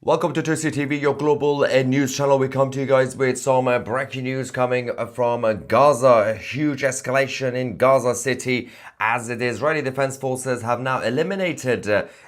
Welcome to 2CTV, your global news channel. We come to you guys with some breaking news coming from Gaza. A huge escalation in Gaza City as the Israeli Defense Forces have now eliminated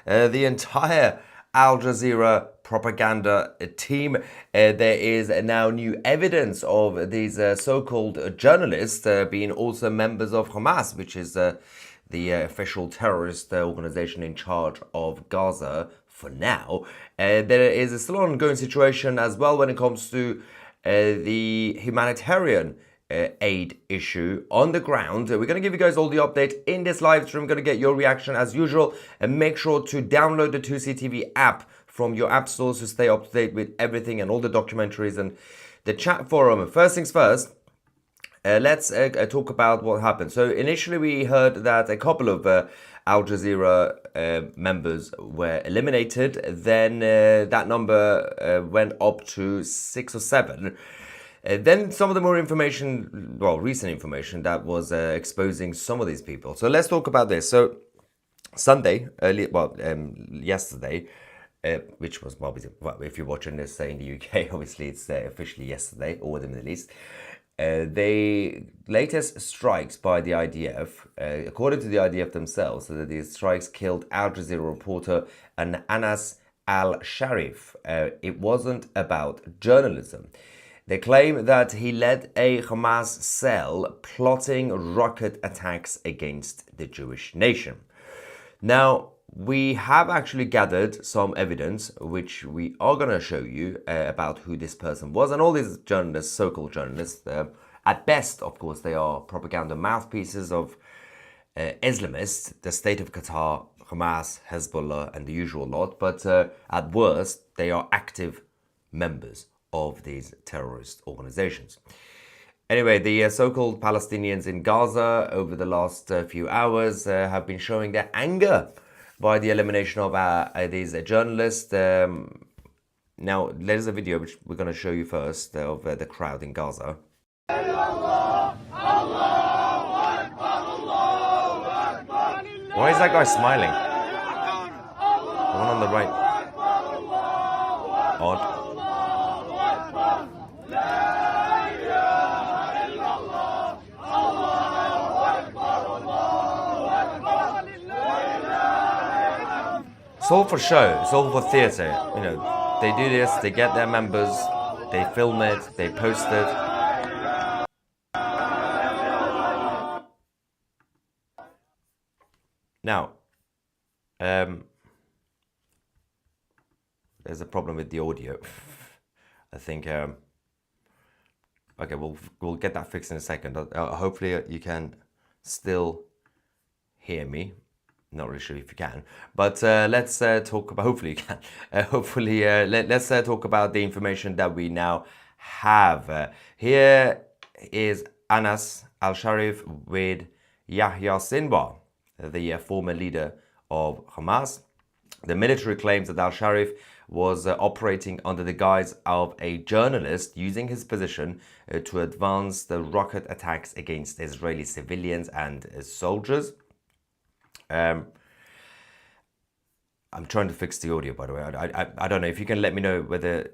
the entire Al-Jazeera propaganda team. There is now new evidence of these so-called journalists being also members of Hamas, which is the official terrorist organization in charge of Gaza for now. There is a still ongoing situation as well when it comes to the humanitarian aid issue on the ground. We're going to give you guys all the update in this live stream. We're going to get your reaction as usual, and make sure to download the 2CTV app from your app stores to stay up to date with everything and all the documentaries and the chat forum. First things first, let's talk about what happened. So initially we heard that a couple of Al Jazeera members were eliminated. Then that number went up to 6 or 7. Then some of the more information, well, recent information that was exposing some of these people. So let's talk about this. So Sunday, yesterday, which was obviously, well, if you're watching this in the UK, obviously it's officially yesterday, or the Middle East. The latest strikes by the IDF, according to the IDF themselves, so that these strikes killed Al Jazeera reporter and Anas al-Sharif. It wasn't about journalism. They claim that he led a Hamas cell plotting rocket attacks against the Jewish nation. Now, we have actually gathered some evidence, which we are going to show you about who this person was. And all these journalists, so-called journalists, at best, of course, they are propaganda mouthpieces of Islamists, the state of Qatar, Hamas, Hezbollah, and the usual lot. But at worst, they are active members of these terrorist organizations. Anyway, the so-called Palestinians in Gaza over the last few hours have been showing their anger by the elimination of these journalists. Now, there's a video which we're going to show you first of the crowd in Gaza. Why is that guy smiling? The one on the right. Odd. It's all for show, it's all for theatre. You know, they do this, they get their members, they film it, they post it. Now, there's a problem with the audio. I think, okay, we'll get that fixed in a second. Hopefully you can still hear me. Not really sure if you can, but let's talk about, hopefully you can, let's talk about the information that we now have. Here is Anas al-Sharif with Yahya Sinwar, the former leader of Hamas. The military claims that al-Sharif was operating under the guise of a journalist, using his position to advance the rocket attacks against Israeli civilians and soldiers. I'm trying to fix the audio, by the way. I don't know if you can let me know whether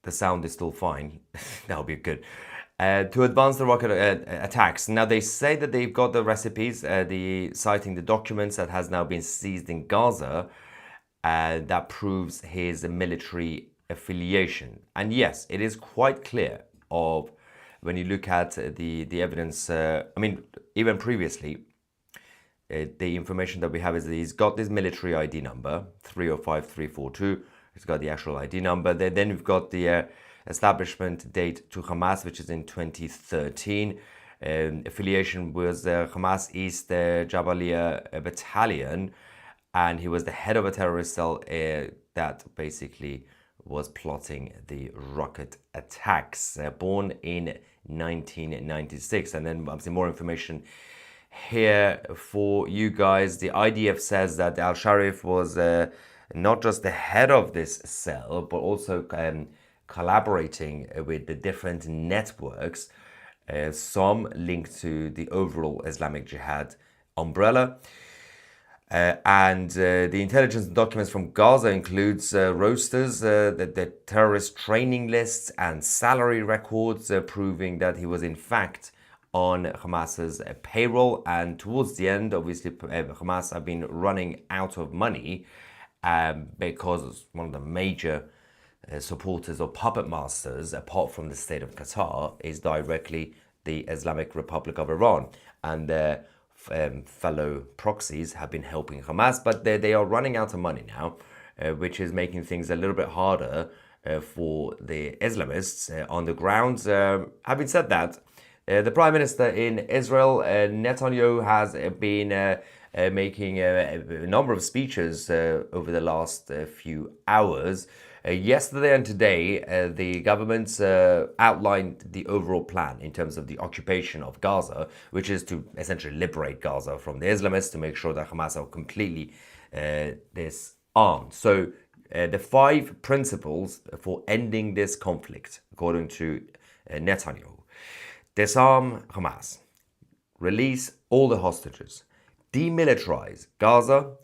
the sound is still fine. That'll be good. To advance the rocket attacks. Now, they say that they've got the recipes, citing the documents that has now been seized in Gaza, that proves his military affiliation. And yes, it is quite clear of when you look at the evidence. I mean, even previously, the information that we have is that he's got this military ID number, 305342. He's got the actual ID number. Then we've got the establishment date to Hamas, which is in 2013. Affiliation was the Hamas East Jabalia Battalion, and he was the head of a terrorist cell that basically was plotting the rocket attacks, born in 1996. And then obviously more information here for you guys. The IDF says that al-Sharif was not just the head of this cell, but also collaborating with the different networks, some linked to the overall Islamic Jihad umbrella. And the intelligence documents from Gaza includes rosters, the terrorist training lists and salary records proving that he was in fact on Hamas's payroll. And towards the end, obviously, Hamas have been running out of money because one of the major supporters or puppet masters, apart from the state of Qatar, is directly the Islamic Republic of Iran. And their fellow proxies have been helping Hamas, but they are running out of money now, which is making things a little bit harder for the Islamists on the ground. Having said that, the Prime Minister in Israel, Netanyahu, has been making a number of speeches over the last few hours. Yesterday and today, the government outlined the overall plan in terms of the occupation of Gaza, which is to essentially liberate Gaza from the Islamists to make sure that Hamas are completely disarmed. So the 5 principles for ending this conflict, according to Netanyahu: disarm Hamas, release all the hostages, demilitarize Gaza,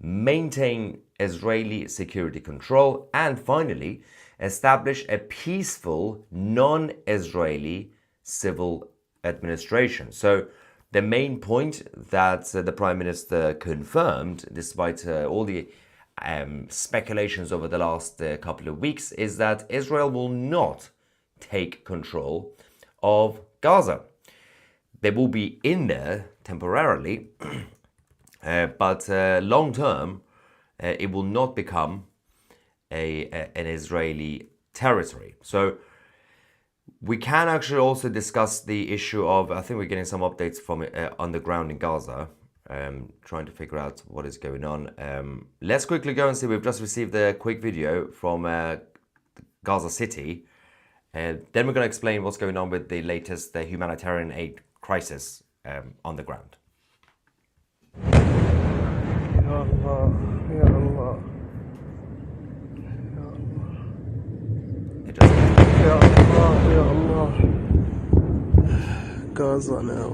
maintain Israeli security control, and finally, establish a peaceful, non-Israeli civil administration. So the main point that the Prime Minister confirmed, despite all the speculations over the last couple of weeks, is that Israel will not take control of Gaza. They will be in there temporarily, but long term, it will not become an Israeli territory. So we can actually also discuss the issue of, I think we're getting some updates from on the ground in Gaza, trying to figure out what is going on. Let's quickly go and see. We've just received a quick video from Gaza City. Then we're going to explain what's going on with the latest humanitarian aid crisis on the ground. Ya Allah, Ya Allah, It just Ya Allah, Ya Allah. Gaza now.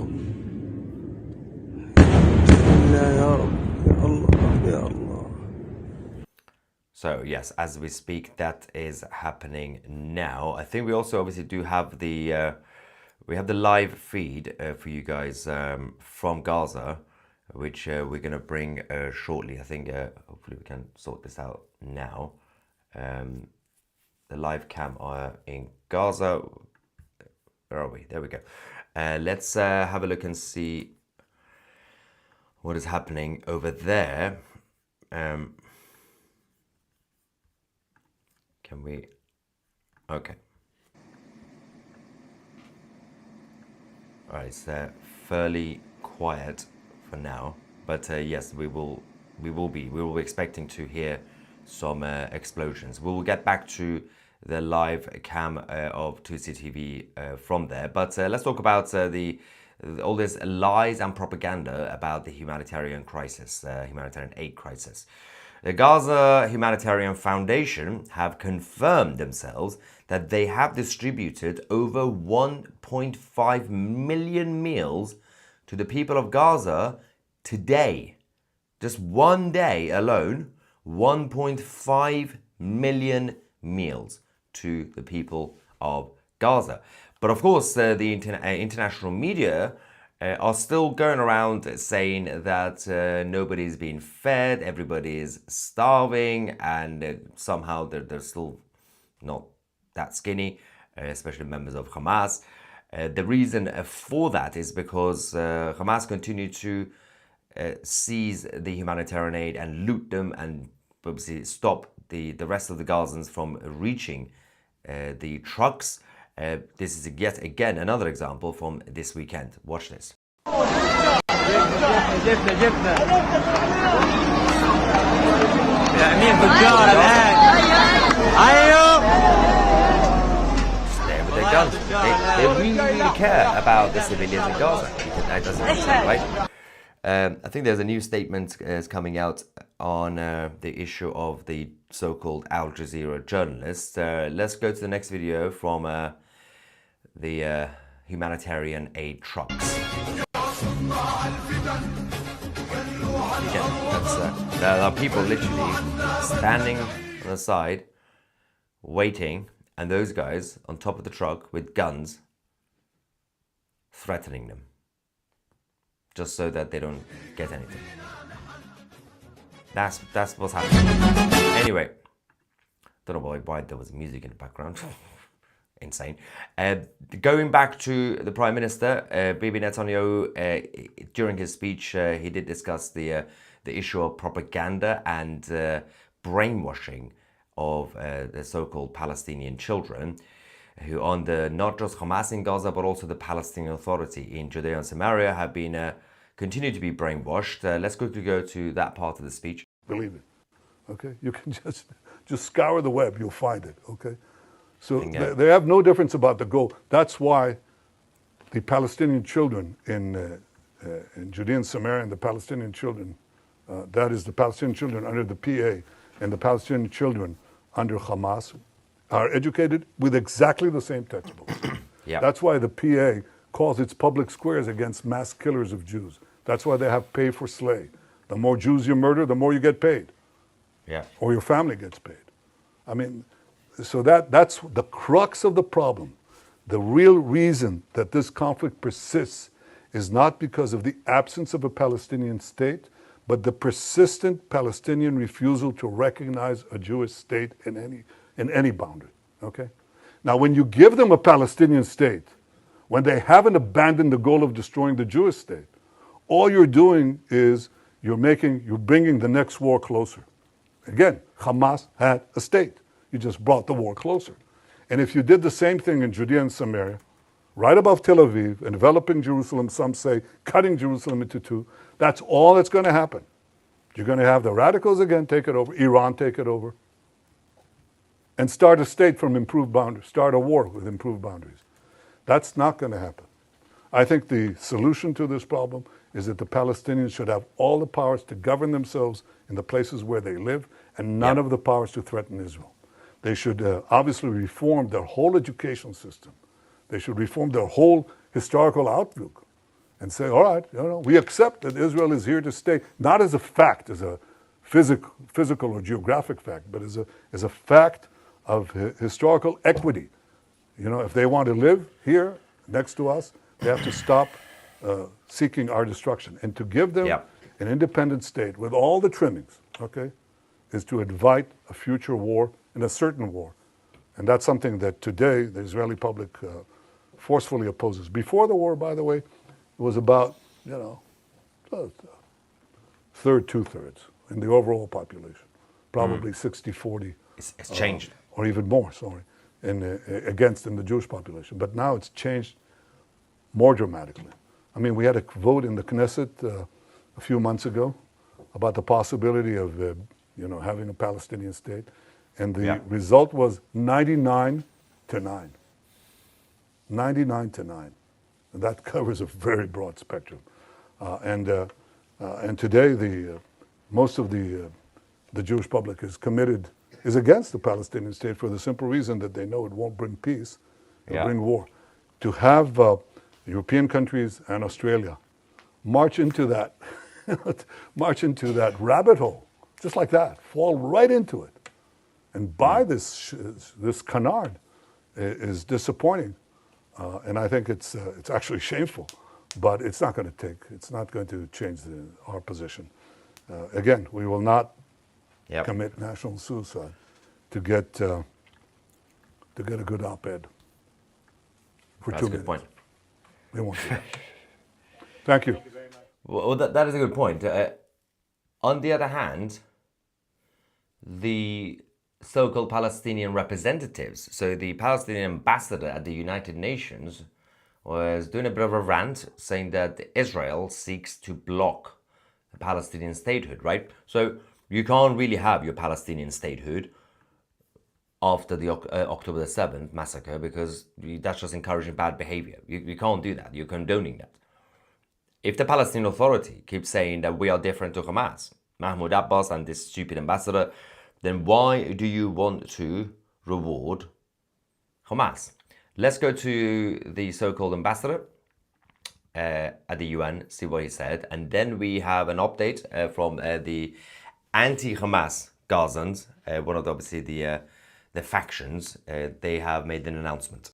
Ya Allah, Ya Allah. So yes, as we speak, that is happening now. I think we also obviously do have the live feed for you guys from Gaza, which we're gonna bring shortly. I think hopefully we can sort this out now. The live cam in Gaza. Where are we? There we go. Let's have a look and see what is happening over there. Can we? Okay. All right, it's fairly quiet for now, but yes, we will be expecting to hear some explosions. We will get back to the live cam of 2C TV from there, but let's talk about all this lies and propaganda about the humanitarian crisis, humanitarian aid crisis. The Gaza Humanitarian Foundation have confirmed themselves that they have distributed over 1.5 million meals to the people of Gaza today. Just one day alone, 1.5 million meals to the people of Gaza. But of course, the international media are still going around saying that nobody's being fed, everybody is starving, and somehow they're still not that skinny, especially members of Hamas. The reason for that is because Hamas continue to seize the humanitarian aid and loot them, and obviously stop the rest of the Gazans from reaching the trucks. This is yet again another example from this weekend. Watch this. There with their guns. They really care about the civilians in Gaza. That doesn't make sense, right? I think there's a new statement coming out on the issue of the so-called Al-Jazeera journalists. Let's go to the next video from the humanitarian aid trucks. Again, there are people literally standing on the side, waiting, and those guys on top of the truck with guns, threatening them, just so that they don't get anything. That's what's happening. Anyway, don't know why there was music in the background. Insane. Going back to the Prime Minister, Bibi Netanyahu, during his speech, he did discuss the issue of propaganda and brainwashing of the so-called Palestinian children, who under not just Hamas in Gaza, but also the Palestinian Authority in Judea and Samaria have been continue to be brainwashed. Let's quickly go to that part of the speech. Believe it, okay? You can just scour the web, you'll find it, okay? So they have no difference about the goal. That's why the Palestinian children in Judea and Samaria, and the Palestinian children, that is the Palestinian children under the PA and the Palestinian children under Hamas, are educated with exactly the same textbooks. Yeah. That's why the PA calls its public squares against mass killers of Jews. That's why they have pay for slay. The more Jews you murder, the more you get paid. Yeah. Or your family gets paid. I mean, so that's the crux of the problem. The real reason that this conflict persists is not because of the absence of a Palestinian state, but the persistent Palestinian refusal to recognize a Jewish state in any boundary. Okay? Now, when you give them a Palestinian state, when they haven't abandoned the goal of destroying the Jewish state, all you're doing is you're bringing the next war closer. Again, Hamas had a state. You just brought the war closer. And if you did the same thing in Judea and Samaria, right above Tel Aviv, enveloping Jerusalem, some say cutting Jerusalem into two, that's all that's going to happen. You're going to have the radicals again take it over, Iran take it over, and start a state from improved boundaries, start a war with improved boundaries. That's not going to happen. I think the solution to this problem is that the Palestinians should have all the powers to govern themselves in the places where they live and none of the powers to threaten Israel. They should obviously reform their whole education system. They should reform their whole historical outlook and say, all right, we accept that Israel is here to stay, not as a fact, as a physical or geographic fact, but as a fact of historical equity. If they want to live here next to us, they have to stop seeking our destruction. And to give them an independent state with all the trimmings, okay, is to invite a future war and a certain war. And that's something that today the Israeli public forcefully opposes. Before the war, by the way, it was about, third, two-thirds in the overall population. Probably 60-40. It's changed. Or even more, sorry, in the Jewish population. But now it's changed more dramatically. I mean, we had a vote in the Knesset a few months ago about the possibility of, having a Palestinian state. And the result was 99-9. 99-9. And that covers a very broad spectrum. And today, most of the Jewish public is against the Palestinian state for the simple reason that they know it won't bring peace, it'll bring war. To have European countries and Australia march into that rabbit hole, just like that, fall right into it, and buy this canard is disappointing, and I think it's actually shameful. But it's not going to change our position. Again, we will not commit national suicide to get a good op-ed for 2 minutes. That's a good point. We won't do that. Thank you. Well, that is a good point. On the other hand, the so-called Palestinian representatives, so the Palestinian ambassador at the United Nations was doing a bit of a rant saying that Israel seeks to block the Palestinian statehood, right? So you can't really have your Palestinian statehood after the October the 7th massacre because that's just encouraging bad behavior. You can't do that. You're condoning that. If the Palestinian Authority keeps saying that we are different to Hamas, Mahmoud Abbas and this stupid ambassador, then why do you want to reward Hamas? Let's go to the so-called ambassador. at the UN, see what he said. And then we have an update from the Anti-Hamas Gazans, one of obviously the factions. They have made an announcement.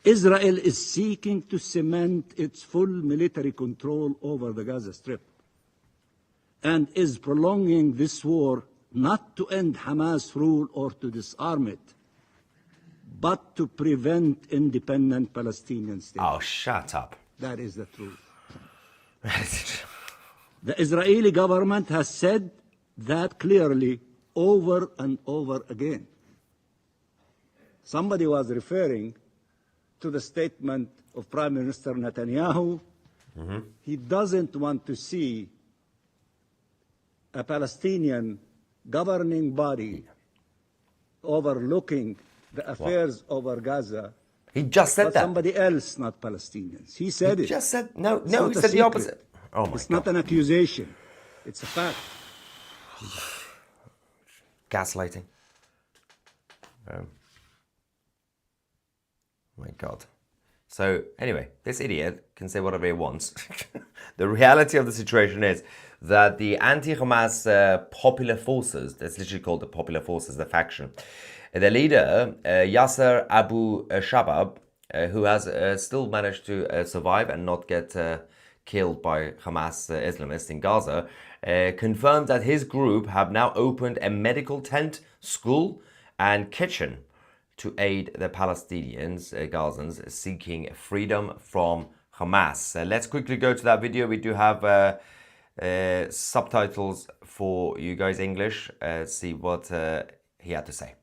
Israel is seeking to cement its full military control over the Gaza Strip and is prolonging this war not to end Hamas rule or to disarm it, but to prevent independent Palestinian state. Oh, shut up. That is the truth. The Israeli government has said that clearly over and over again. Somebody was referring to the statement of Prime Minister Netanyahu. He doesn't want to see a Palestinian governing body overlooking the affairs over Gaza. He just said But that. somebody else, not Palestinians. He said He it. just said, no, It's no, not he a said the secret. opposite. Oh my It's God. not an accusation. It's a fact. Gaslighting. Oh my God. So anyway, this idiot can say whatever he wants. The reality of the situation is that the Anti-Hamas Popular Forces, that's literally called the Popular Forces, the faction, the leader, Yasser Abu Shabab, who has still managed to survive and not get killed by Hamas Islamists in Gaza, confirmed that his group have now opened a medical tent, school and kitchen to aid the Palestinians, Gazans, seeking freedom from Hamas. Let's quickly go to that video. We do have subtitles for you guys English. See what he had to say.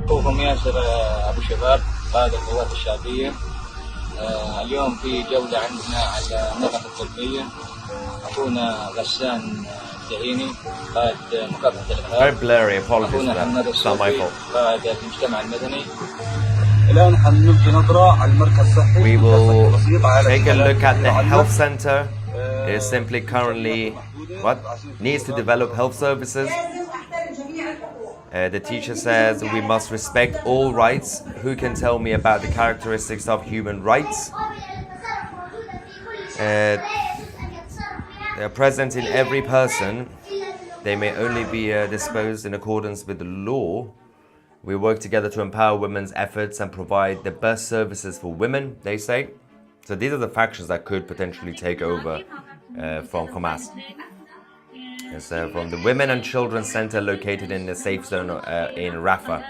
أخوكم ياسر أبو شباب قائد القوات الشعبية. اليوم في جولة عندنا على النقطة القلبية. أخونا غسان الدهيني قائد مكافحة Very الإرهاب. blurry, apologies for أخونا that. حماد It's not my الصوفي fault. قائد المجتمع المدني. الآن حنلقي نظرة على المركز الصحي. We will take a look at the health center. It is simply currently needs to develop health services. The teacher says we must respect all rights. Who can tell me about the characteristics of human rights? They are present in every person. They may only be disposed in accordance with the law. We work together to empower women's efforts and provide the best services for women, they say. So these are the factions that could potentially take over from Hamas. It's from the Women and Children Center located in the safe zone in Rafah.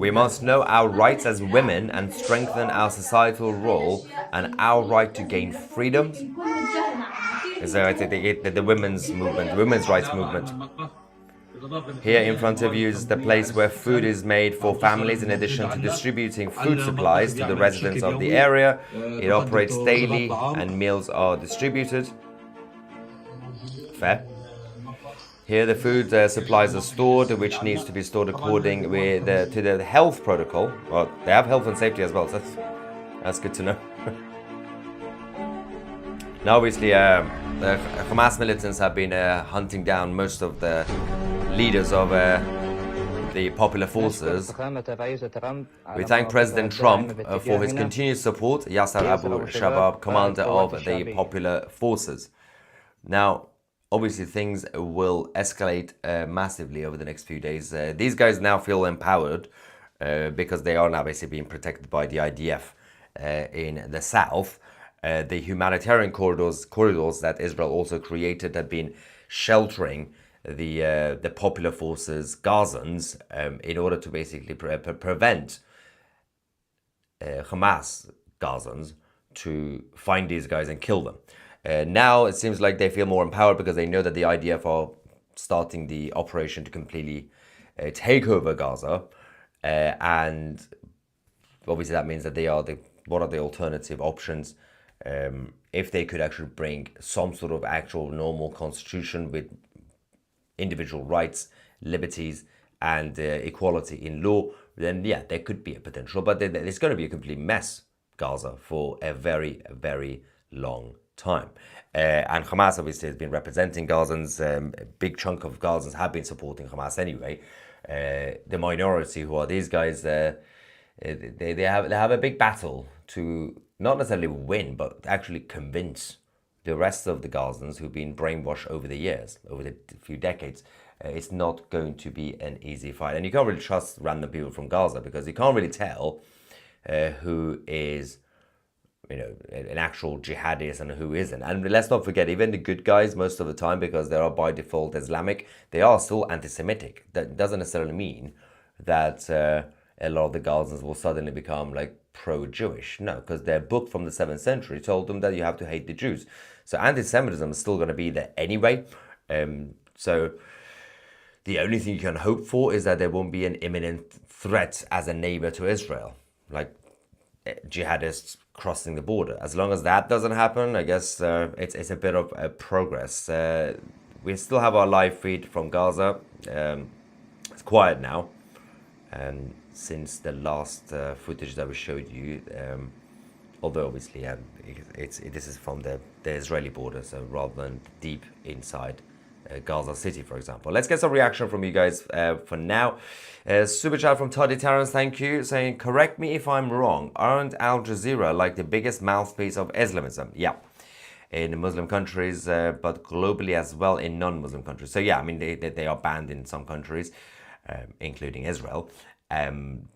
We must know our rights as women and strengthen our societal role and our right to gain freedom. So I think the women's movement, the women's rights movement. Here in front of you is the place where food is made for families in addition to distributing food supplies to the residents of the area. It operates daily and meals are distributed. Fair. Here the food supplies are stored, which needs to be stored according to the health protocol. Well, they have health and safety as well, so that's good to know. Now obviously the Hamas militants have been hunting down most of the leaders of the popular forces. We thank President Trump for his continued support, Yasser Abu Shabab, commander of the popular forces. Now, obviously things will escalate massively over the next few days. These guys now feel empowered because they are now basically being protected by the IDF in the south. The humanitarian corridors that Israel also created have been sheltering the popular forces, Gazans, in order to basically prevent Hamas Gazans to find these guys and kill them. Now it seems like they feel more empowered because they know that the IDF are starting the operation to completely take over Gaza, and obviously that means that they are what are the alternative options. If they could actually bring some sort of actual normal constitution with individual rights, liberties, and equality in law, then yeah, there could be a potential. But it's going to be a complete mess, Gaza, for a very, very long time. And Hamas obviously has been representing Gazans. A big chunk of Gazans have been supporting Hamas anyway. The minority, who are these guys, they have a big battle to not necessarily win, but actually convince the rest of the Gazans who've been brainwashed over the years, over the few decades. It's not going to be an easy fight. And you can't really trust random people from Gaza because you can't really tell who is, an actual jihadist and who isn't. And let's not forget, even the good guys, most of the time, because they are by default Islamic, they are still anti-Semitic. That doesn't necessarily mean that a lot of the Gazans will suddenly become like pro-Jewish. No, because their book from the 7th century told them that you have to hate the Jews. So anti-Semitism is still going to be there anyway. So the only thing you can hope for is that there won't be an imminent threat as a neighbor to Israel, like jihadists crossing the border. As long as that doesn't happen, I guess it's a bit of progress. We still have our live feed from Gaza. It's quiet now, since the last footage that we showed you. Although obviously, this is from the Israeli border, so rather than deep inside Gaza City, for example. Let's get some reaction from you guys for now. Super chat from Toddy Terrence, thank you, saying, correct me if I'm wrong, aren't Al-Jazeera like the biggest mouthpiece of Islamism? Yeah, in Muslim countries, but globally as well in non-Muslim countries. So yeah, I mean, they are banned in some countries, including Israel.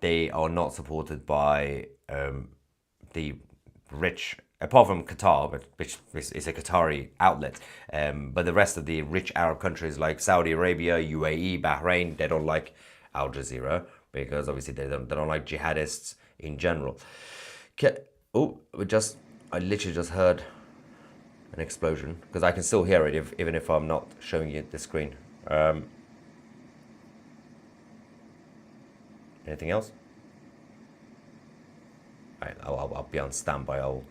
They are not supported by the rich, apart from Qatar, which is a Qatari outlet. But the rest of the rich Arab countries like Saudi Arabia, UAE, Bahrain, they don't like Al Jazeera because obviously they don't like jihadists in general. I literally just heard an explosion because I can still hear it even if I'm not showing you the screen. Anything else? I'll be on standby. I'll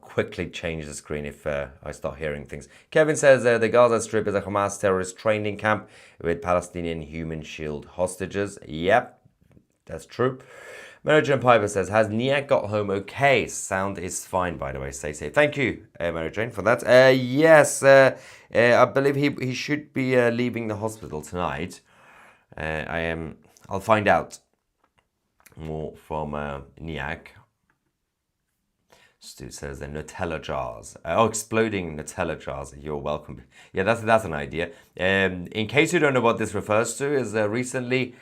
quickly change the screen if I start hearing things. Kevin says the Gaza Strip is a Hamas terrorist training camp with Palestinian human shield hostages. Yep, that's true. Mary Jane Piper says, has Niak got home okay? Sound is fine, by the way. Say. Thank you, Mary Jane, for that. Yes, I believe he should be leaving the hospital tonight. I'll find out more from Niak. Stu says the Nutella jars. Exploding Nutella jars. You're welcome. Yeah, that's an idea. In case you don't know what this refers to, is recently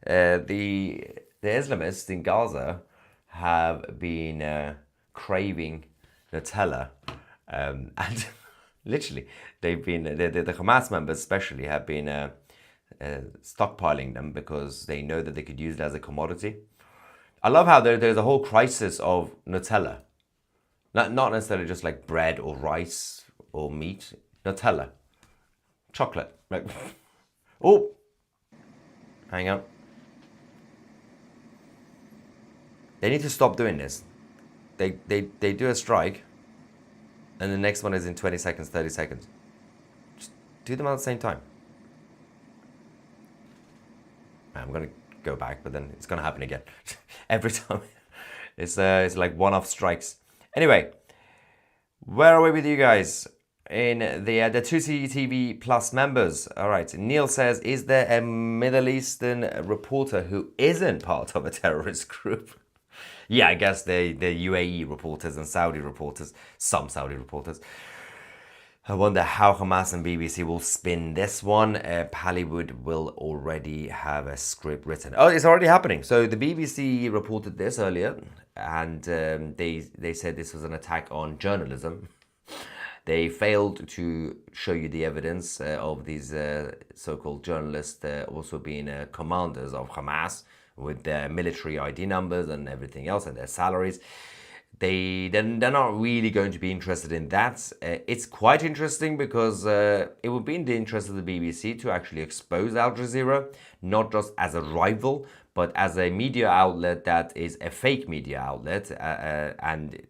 the Islamists in Gaza have been craving Nutella, and literally they've been the Hamas members especially have been stockpiling them because they know that they could use it as a commodity. I love how there's a whole crisis of Nutella. Not necessarily just like bread or rice or meat. Nutella. Chocolate. Like, oh! Hang on. They need to stop doing this. They do a strike and the next one is in 20 seconds, 30 seconds. Just do them at the same time. I'm going to go back, but then it's going to happen again. Every time. It's like one-off strikes. Anyway, where are we with you guys? In the 2CTV Plus members. All right, Neil says, is there a Middle Eastern reporter who isn't part of a terrorist group? Yeah, I guess the UAE reporters and Saudi reporters, some Saudi reporters. I wonder how Hamas and BBC will spin this one. Hollywood will already have a script written. Oh, it's already happening. So the BBC reported this earlier, and they said this was an attack on journalism. They failed to show you the evidence of these so-called journalists also being commanders of Hamas with their military ID numbers and everything else and their salaries. They're not really going to be interested in that. It's quite interesting because it would be in the interest of the BBC to actually expose Al Jazeera, not just as a rival, but as a media outlet that is a fake media outlet and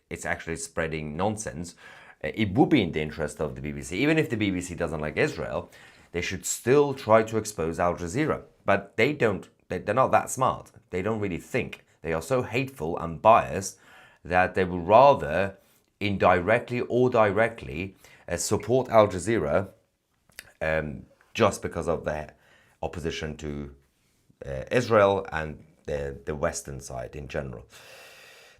it's actually spreading nonsense. It would be in the interest of the BBC. Even if the BBC doesn't like Israel, they should still try to expose Al Jazeera. But they're not that smart. They don't really think. They are so hateful and biased that they would rather indirectly or directly support Al Jazeera just because of their opposition to Israel and the Western side in general.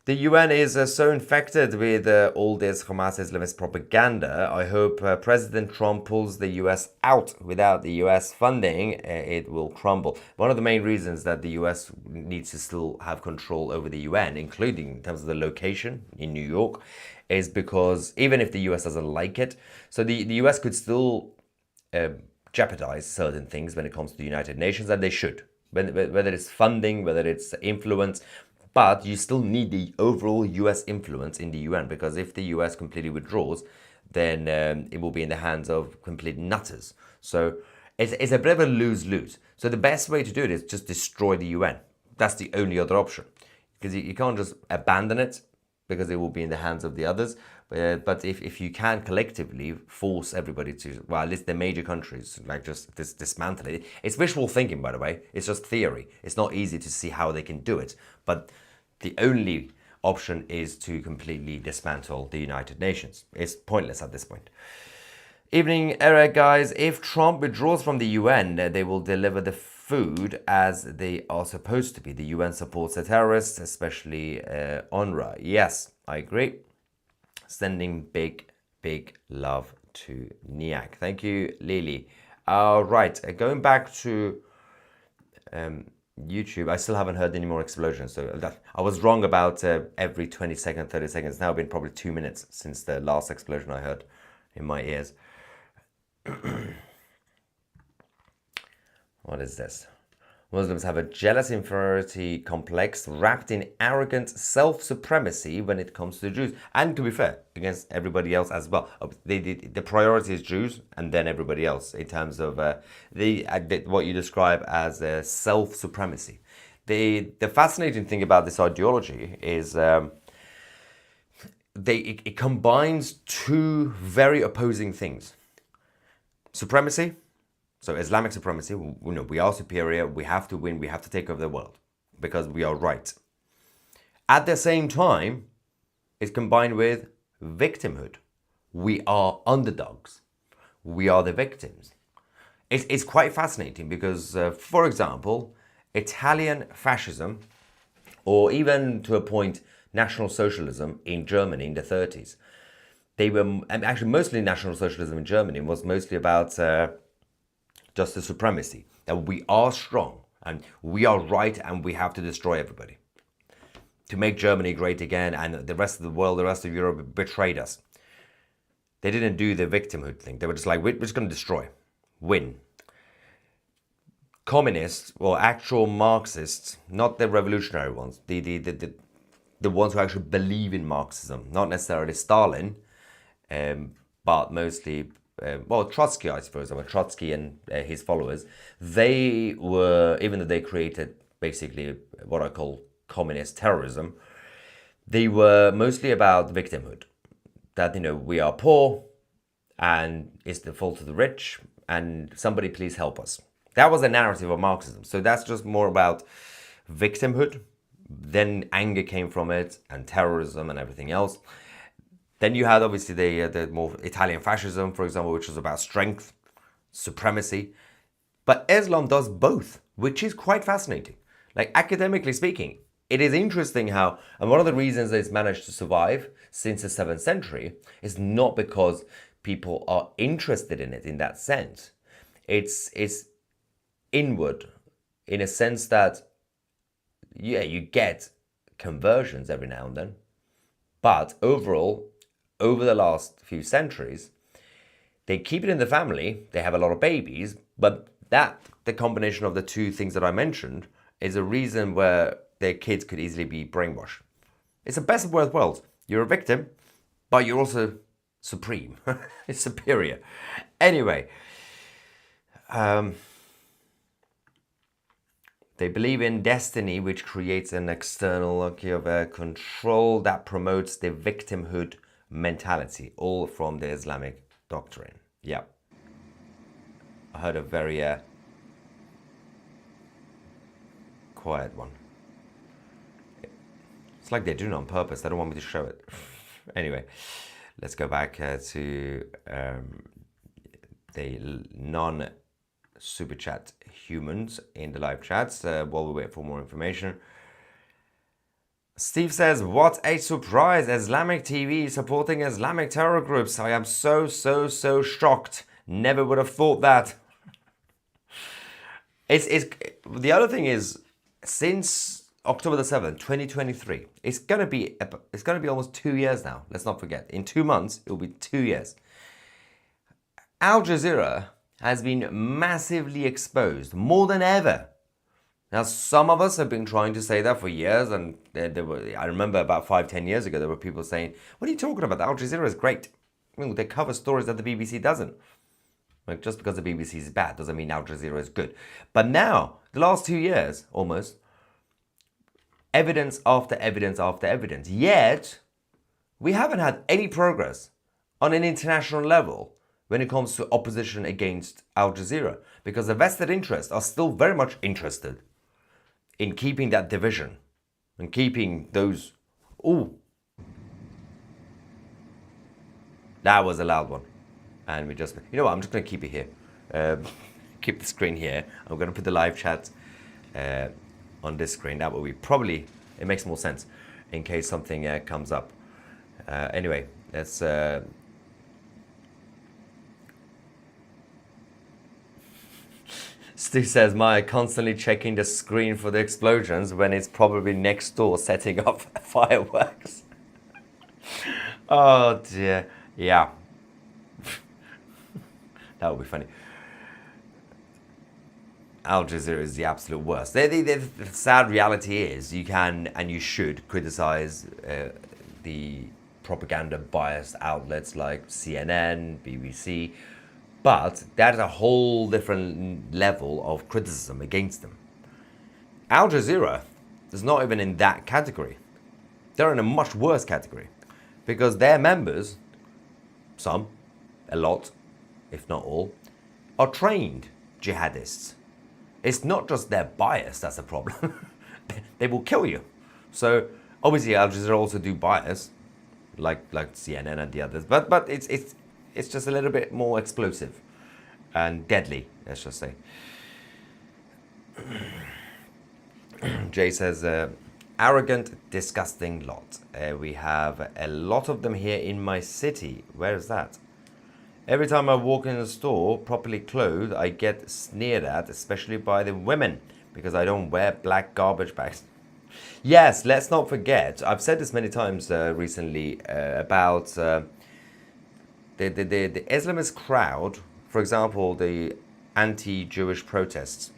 The UN is so infected with all this Hamas Islamist propaganda. I hope President Trump pulls the US out. Without the US funding, it will crumble. One of the main reasons that the US needs to still have control over the UN, including in terms of the location in New York, is because even if the US doesn't like it, so the US could still jeopardize certain things when it comes to the United Nations, and they should. Whether it's funding, whether it's influence, but you still need the overall US influence in the UN, because if the US completely withdraws, then it will be in the hands of complete nutters. So it's a bit of a lose-lose. So the best way to do it is just destroy the UN. That's the only other option, because you can't just abandon it, because it will be in the hands of the others. But if you can collectively force everybody to, well, at least the major countries, like just dismantle it. It's wishful thinking, by the way. It's just theory. It's not easy to see how they can do it. But the only option is to completely dismantle the United Nations. It's pointless at this point. Evening, Eric, guys. If Trump withdraws from the UN, they will deliver the food as they are supposed to be. The UN supports the terrorists, especially UNRWA. Yes, I agree. Sending big love to Niak. Thank you, Lily. Right, going back to YouTube, I still haven't heard any more explosions. So I was wrong about every 20 seconds, 30 seconds. It's now been probably 2 minutes since the last explosion I heard in my ears. What is this? Muslims have a jealous inferiority complex wrapped in arrogant self-supremacy when it comes to the Jews. And to be fair, against everybody else as well. The priority is Jews and then everybody else in terms of what you describe as self-supremacy. The fascinating thing about this ideology is it combines two very opposing things. Supremacy. So Islamic supremacy, we are superior, we have to win, we have to take over the world because we are right. At the same time, it's combined with victimhood. We are underdogs. We are the victims. It's quite fascinating because, for example, Italian fascism, or even to a point, National Socialism in Germany in the 30s, they were, actually mostly National Socialism in Germany was mostly about just the supremacy, that we are strong and we are right and we have to destroy everybody to make Germany great again, and the rest of the world, the rest of Europe betrayed us. They didn't do the victimhood thing. They were just like, we're just going to destroy, win. Communists, or actual Marxists, not the revolutionary ones, the ones who actually believe in Marxism, not necessarily Stalin, but mostly Trotsky, I suppose, Trotsky and his followers, they were, even though they created basically what I call communist terrorism, they were mostly about victimhood. That, we are poor and it's the fault of the rich and somebody please help us. That was the narrative of Marxism. So that's just more about victimhood. Then anger came from it and terrorism and everything else. Then you had obviously the more Italian fascism, for example, which was about strength, supremacy. But Islam does both, which is quite fascinating. Like, academically speaking, it is interesting how, and one of the reasons that it's managed to survive since the 7th century is not because people are interested in it in that sense. It's inward in a sense that, yeah, you get conversions every now and then. But overall, over the last few centuries, they keep it in the family, they have a lot of babies, but the combination of the two things that I mentioned is a reason where their kids could easily be brainwashed. It's the best of both worlds. You're a victim, but you're also supreme. It's superior. Anyway, they believe in destiny, which creates an external of control that promotes the victimhood mentality, all from the Islamic doctrine. Yeah. I heard a very quiet one. It's like they're doing it on purpose. They don't want me to show it. Anyway, let's go back to the super chat humans in the live chats while we wait for more information. Steve says, what a surprise, Islamic TV supporting Islamic terror groups. I am so shocked. Never would have thought that. It's the other thing is, since October the 7th, 2023, it's gonna be almost 2 years now. Let's not forget. In 2 months, it will be 2 years. Al-Jazeera has been massively exposed, more than ever. Now, some of us have been trying to say that for years, and I remember about 5-10 years ago, there were people saying, what are you talking about? Al Jazeera is great. I mean, they cover stories that the BBC doesn't. Like, just because the BBC is bad doesn't mean Al Jazeera is good. But now, the last 2 years, almost, evidence after evidence after evidence. Yet, we haven't had any progress on an international level when it comes to opposition against Al Jazeera, because the vested interests are still very much interested in keeping that division and keeping those... Ooh. That was a loud one. And we just... You know what? I'm just going to keep it here. Keep the screen here. I'm going to put the live chat on this screen. That will be probably... It makes more sense in case something comes up. Anyway, let's... Stu says, Maya constantly checking the screen for the explosions when it's probably next door setting up fireworks. Oh dear. Yeah. That would be funny. Al Jazeera is the absolute worst. The sad reality is you can and you should criticize the propaganda biased outlets like CNN, BBC, but that's a whole different level of criticism against them. Al Jazeera is not even in that category. They're in a much worse category because their members, some, a lot, if not all, are trained jihadists. It's not just their bias that's a problem. They will kill you. So obviously Al Jazeera also do bias, like CNN and the others, but it's just a little bit more explosive and deadly, let's just say. Jay says, arrogant, disgusting lot. We have a lot of them here in my city. Where is that? Every time I walk in a store properly clothed, I get sneered at, especially by the women, because I don't wear black garbage bags. Yes, let's not forget, I've said this many times recently about the Islamist crowd, for example, the anti-Jewish protests,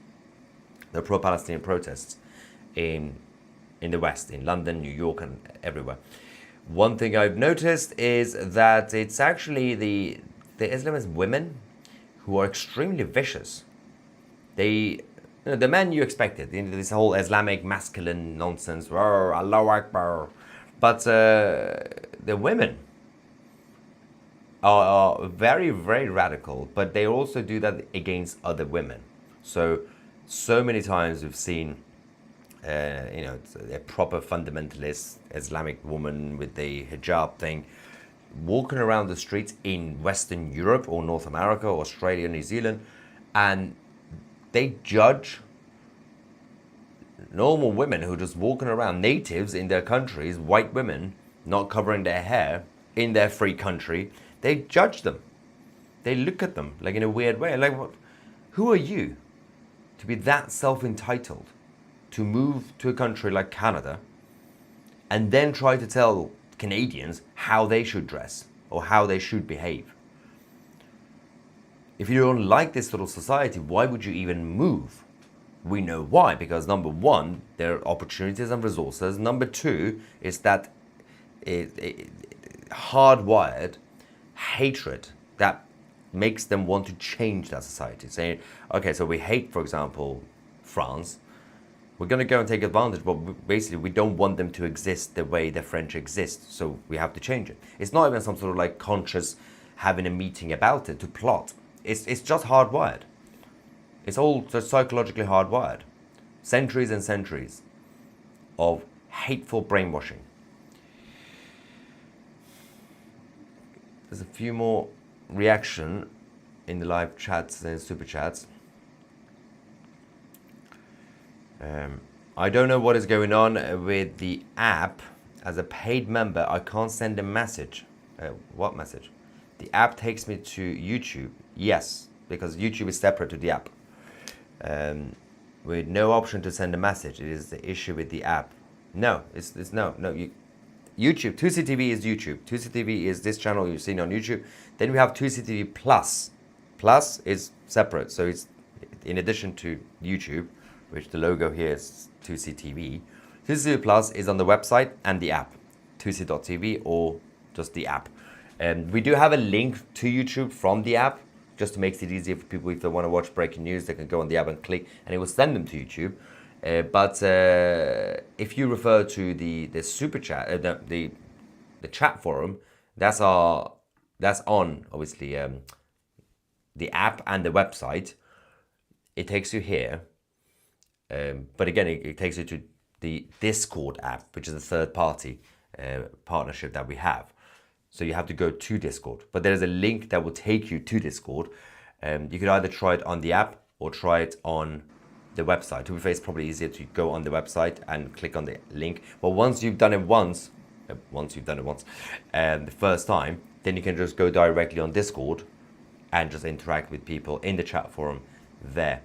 the pro-Palestinian protests in the West, in London, New York, and everywhere. One thing I've noticed is that it's actually the Islamist women who are extremely vicious. The men you expected, this whole Islamic masculine nonsense, Allahu Akbar. But the women are very, very radical, but they also do that against other women. So many times we've seen, a proper fundamentalist Islamic woman with the hijab thing walking around the streets in Western Europe or North America or Australia, New Zealand, and they judge normal women who are just walking around, natives in their countries, white women, not covering their hair in their free country. They judge them. They look at them like in a weird way. Like, what? Who are you to be that self-entitled to move to a country like Canada and then try to tell Canadians how they should dress or how they should behave? If you don't like this sort of society, why would you even move? We know why, because number one, there are opportunities and resources. Number two is that hardwired hatred that makes them want to change that society. Saying, okay, so we hate, for example, France. We're going to go and take advantage, but basically we don't want them to exist the way the French exist, so we have to change it. It's not even some sort of like conscious having a meeting about it to plot. It's just hardwired. It's all just psychologically hardwired. Centuries and centuries of hateful brainwashing. There's a few more reaction in the live chats and super chats. I don't know what is going on with the app. As a paid member, I can't send a message. What message? The app takes me to YouTube. Yes, because YouTube is separate to the app. With no option to send a message. It is the issue with the app. No, it's no. YouTube, 2CTV is YouTube. 2CTV is this channel you've seen on YouTube. Then we have 2CTV Plus. Plus is separate, so it's in addition to YouTube, which the logo here is 2CTV. 2CTV Plus is on the website and the app, 2c.tv or just the app. We do have a link to YouTube from the app, just to make it easier for people if they want to watch breaking news, they can go on the app and click, and it will send them to YouTube. But if you refer to the super chat, the chat forum, that's on obviously the app and the website. It takes you here, but again, it takes you to the Discord app, which is a third-party partnership that we have. So you have to go to Discord, but there is a link that will take you to Discord. You could either try it on the app or try it on the website. To be fair, it's probably easier to go on the website and click on the link. But once you've done it once, the first time, then you can just go directly on Discord and just interact with people in the chat forum there.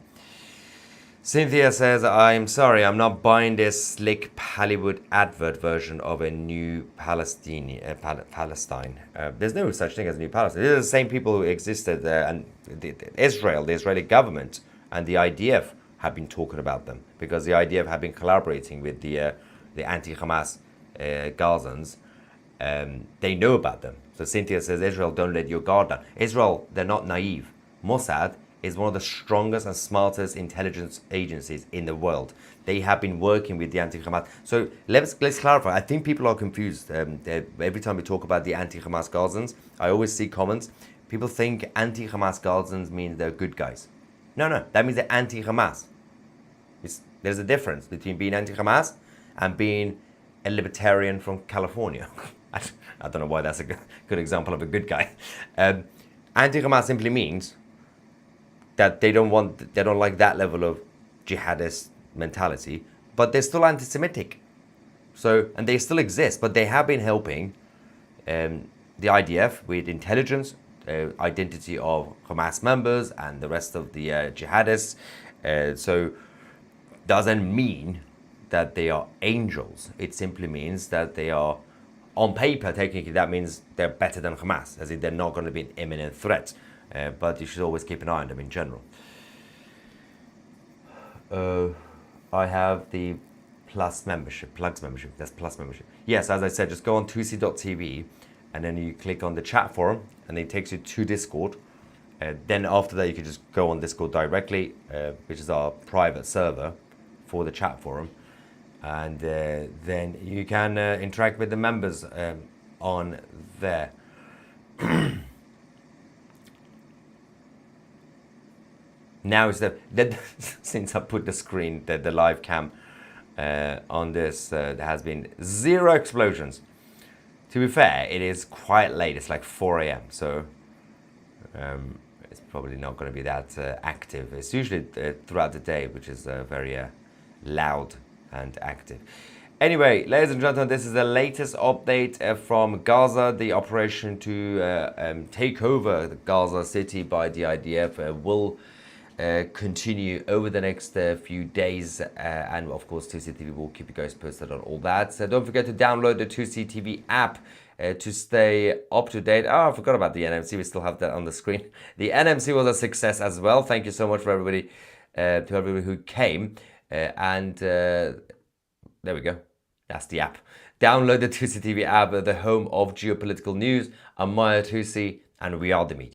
Cynthia says, I'm sorry, I'm not buying this slick Hollywood advert version of a new Palestine. There's no such thing as a new Palestine. These are the same people who existed there, and Israel, the Israeli government, and the IDF have been talking about them, because the IDF have been collaborating with the Anti-Hamas Gazans. They know about them. So Cynthia says, Israel, don't let your guard down. Israel, they're not naive. Mossad is one of the strongest and smartest intelligence agencies in the world. They have been working with the Anti-Hamas. So let's clarify. I think people are confused. Every time we talk about the Anti-Hamas Gazans, I always see comments. People think Anti-Hamas Gazans mean they're good guys. No, that means they're Anti-Hamas. There's a difference between being Anti-Hamas and being a libertarian from California. I don't know why that's a good example of a good guy. Anti-Hamas simply means that they don't like that level of jihadist mentality, but they're still anti-Semitic. So, and they still exist, but they have been helping the IDF with intelligence, identity of Hamas members and the rest of the jihadists. So, doesn't mean that they are angels. It simply means that they are, on paper, technically, that means they're better than Hamas, as in they're not going to be an imminent threat. But you should always keep an eye on them in general. I have the Plus membership. That's Plus membership. Yes, as I said, just go on 2c.tv and then you click on the chat forum and it takes you to Discord. Then after that, you can just go on Discord directly, which is our private server for the chat forum. And then you can interact with the members on there. Now is that since I put the screen, the live cam on this, there has been 0 explosions. To be fair, it is quite late. It's like 4 a.m. So it's probably not going to be that active. It's usually throughout the day, which is very loud and active. Anyway, ladies and gentlemen, this is the latest update from Gaza. The operation to take over the Gaza city by the IDF will continue over the next few days, and of course 2CTV will keep you guys posted on all that. So don't forget to download the 2CTV app to stay up to date. Oh, I forgot about the NMC. We still have that on the screen. The NMC was a success as well. Thank you so much for everybody, to everybody who came, and there we go. That's the app. Download the 2CTV app, the home of geopolitical news. I'm Maya Tusi, and we are the media.